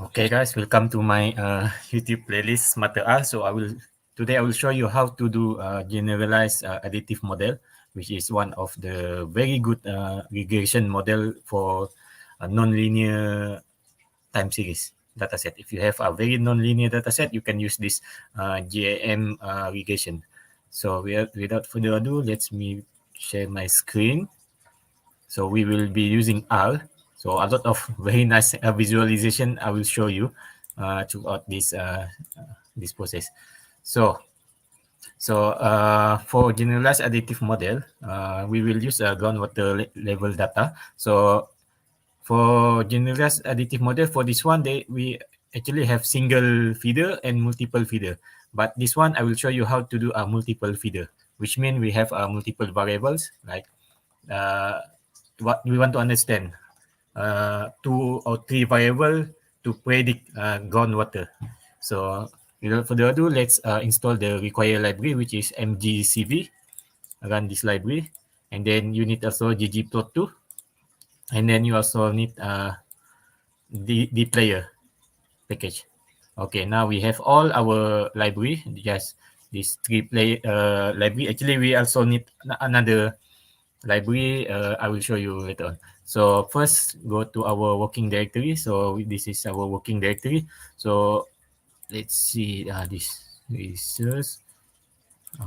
Okay, guys, welcome to my YouTube playlist Smarter R. So today I will show you how to do generalized additive model, which is one of the very good regression model for a non-linear time series dataset. If you have a very non-linear dataset, you can use this GAM regression. So without further ado, let me share my screen. So we will be using R. So a lot of very nice visualization I will show you throughout this process. So for generalized additive model, we will use groundwater level data. So for generalized additive model, for this one, we actually have single feeder and multiple feeder. But this one, I will show you how to do a multiple feeder, which means we have multiple variables like uh, what we want to understand, two or three variable to predict groundwater. So without further ado, let's install the required library, which is mgcv. Run this library, and then you need also ggplot2, and then you also need the player package. Okay, now we have all our library, just this three play library. Actually, we also need another library. I will show you later on. So first, go to our working directory. So this is our working directory. So let's see this resource.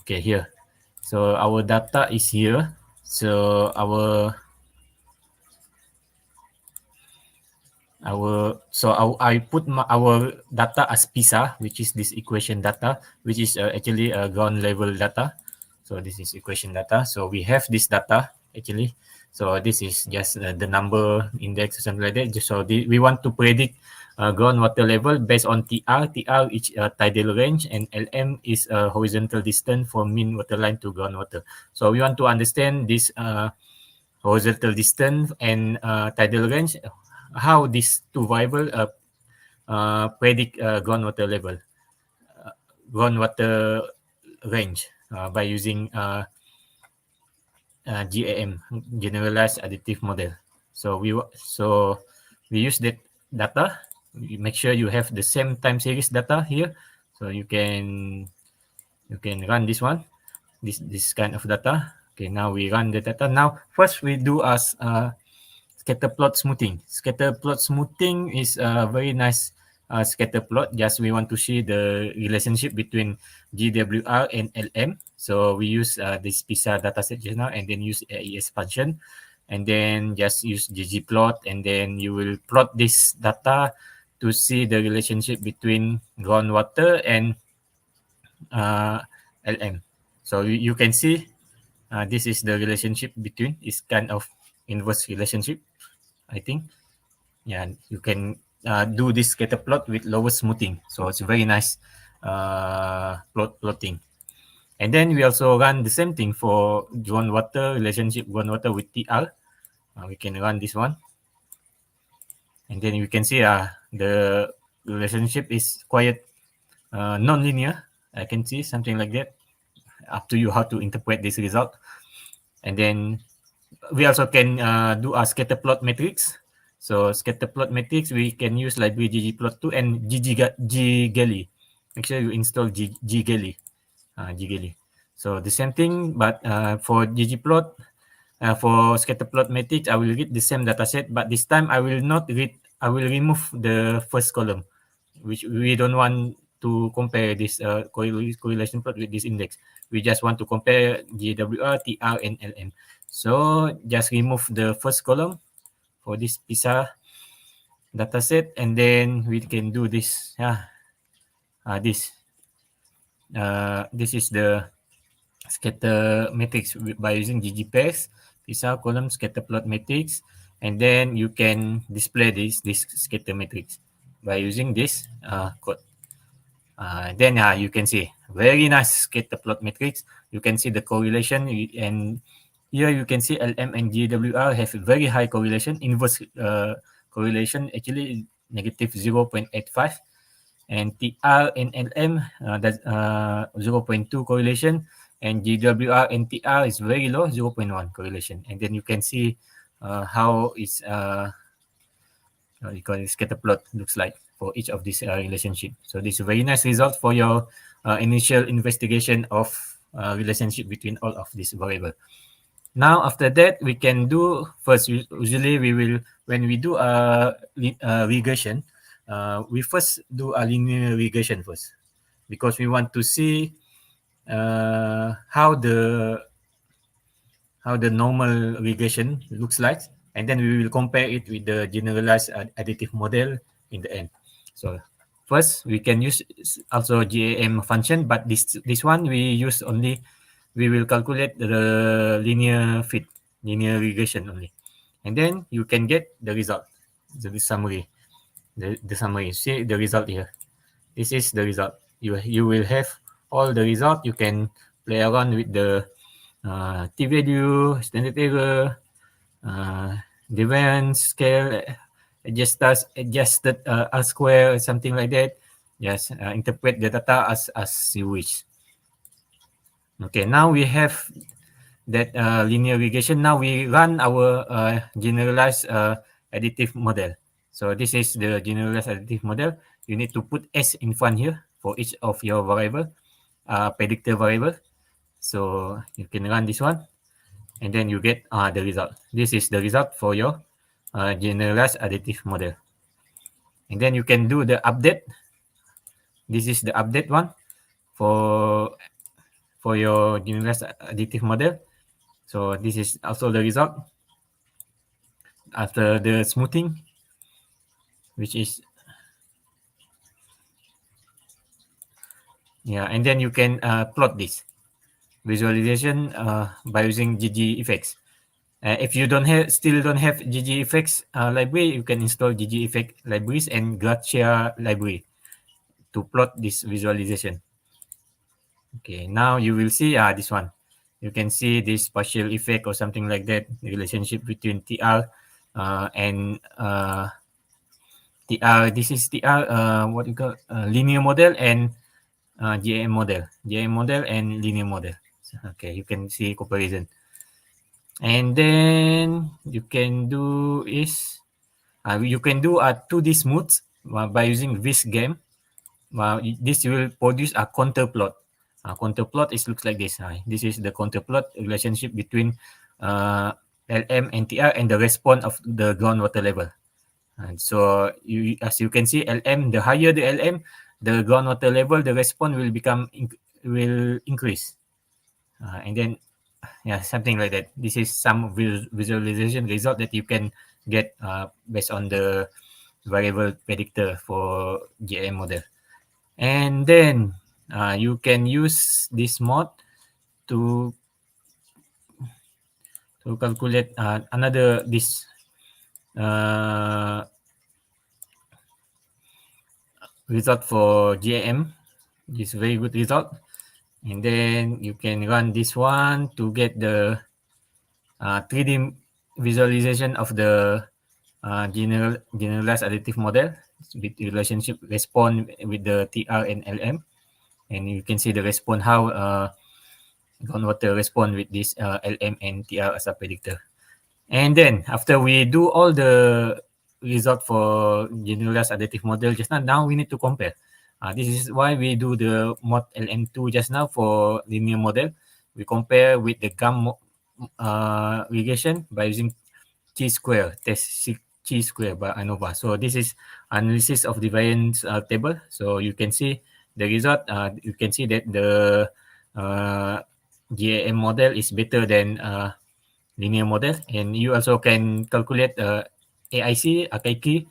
Okay, here. So our data is here. So I put our data as PISA, which is this equation data, which is actually a ground level data. So this is equation data. So we have this data actually. So this is just the number index or something like that. So we want to predict groundwater level based on TR. TR is tidal range, and LM is a horizontal distance from mean water line to groundwater. So we want to understand this horizontal distance and tidal range, how these two variable predict groundwater range by using GAM, Generalized Additive Model. So we use that data. We make sure you have the same time series data here, so you can run this one, this kind of data. Okay, now we run the data. Now first we do as scatter plot smoothing. Scatter plot smoothing is a very nice scatter plot. Just we want to see the relationship between GWR and LM. So we use this PISA dataset just now, and then use AES function, and then just use ggplot, and then you will plot this data to see the relationship between groundwater and LM. So you can see this is the relationship between. It's kind of inverse relationship, I think. Yeah, you can do this scatter plot with lower smoothing. So it's very nice plotting. And then we also run the same thing for groundwater relationship, groundwater with TR. We can run this one. And then you can see the relationship is quite non-linear. I can see something like that. Up to you how to interpret this result. And then we also can do a scatter plot matrix. So scatter plot matrix, we can use library ggplot2 and ggalley. Make sure you install ggalley. Ggalley. So the same thing, but for ggplot, for scatter plot matrix, I will read the same dataset, but this time I will not read. I will remove the first column, which we don't want to compare this correlation plot with this index. We just want to compare GWR, TR, and LM. So just remove the first column for this PISA dataset, and then we can do this. This is the scatter matrix by using ggpairs, PISA column scatter plot matrix, and then you can display this scatter matrix by using this code. Then you can see very nice scatter plot matrix. You can see the correlation, and here you can see LM and GWR have very high correlation, inverse correlation, actually negative 0.85, and TR and LM that's 0.2 correlation, and GWR and TR is very low, 0.1 correlation. And then you can see how it's you call it scatter plot looks like for each of these relationship. So this is a very nice result for your initial investigation of relationship between all of these variable. Now after that we can do first. Usually we will when we do a regression, we first do a linear regression first because we want to see how the normal regression looks like, and then we will compare it with the generalized additive model in the end. So first we can use also GAM function, but this one we use only, we will calculate the linear regression only, and then you can get the result, the summary, the summary. See the result here. This is the result. You will have all the result. You can play around with the t value, standard error, deviance scale, adjusted R square, something like that. Just interpret the data as you wish. Okay, now we have that linear regression. Now we run our generalized additive model. So this is the generalized additive model. You need to put S in front here for each of your variable, predictor variable. So you can run this one, and then you get the result. This is the result for your generalized additive model. And then you can do the update. This is the update one for your generalized additive model. So this is also the result after the smoothing, which is and then you can plot this visualization by using GG effects. If you still don't have GG effects library, you can install GG effect libraries and Gracia library to plot this visualization. Okay, now you will see this one. You can see this partial effect or something like that, the relationship between TR and TR. This is TR, what you call linear model, and GAM model. GAM model and linear model. Okay, you can see comparison. And then you can do is you can do a 2D smooth by using this game. This will produce a contour plot. Contour plot looks like this. This is the contour plot relationship between LM and TR and the response of the groundwater level. And so as you can see, LM, the higher the LM, the groundwater level, the response will increase. And then something like that. This is some visualization result that you can get based on the variable predictor for GAM model. And then you can use this mod to calculate another this result for GAM. This very good result. And then you can run this one to get the 3D visualization of the generalized additive model with relationship response with the TR and LM. And you can see the response, how groundwater respond with this LM and TR as a predictor. And then after we do all the result for generalized additive model just now we need to compare. This is why we do the mod LM2 just now for linear model. We compare with the GAM regression by using chi-square, test chi-square by ANOVA. So this is analysis of the variance table. So you can see the result. You can see that the GAM model is better than linear model, and you also can calculate AIC, Akaiki,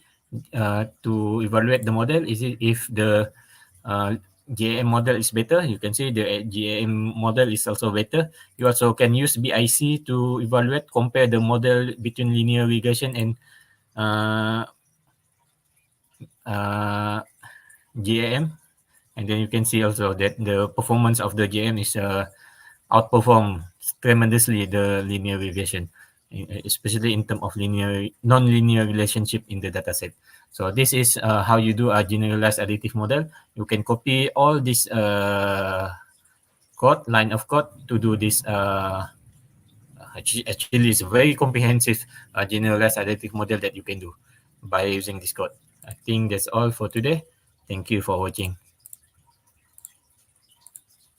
to evaluate the model. Is it if the GAM model is better? You can see the GAM model is also better. You also can use BIC to evaluate, compare the model between linear regression and GAM, and then you can see also that the performance of the GAM is outperform tremendously the linear regression, especially in terms of non-linear relationship in the dataset. So this is how you do a generalized additive model. You can copy all this line of code to do this. Actually, it's a very comprehensive generalized additive model that you can do. by using this code. I think that's all for today. Thank you for watching.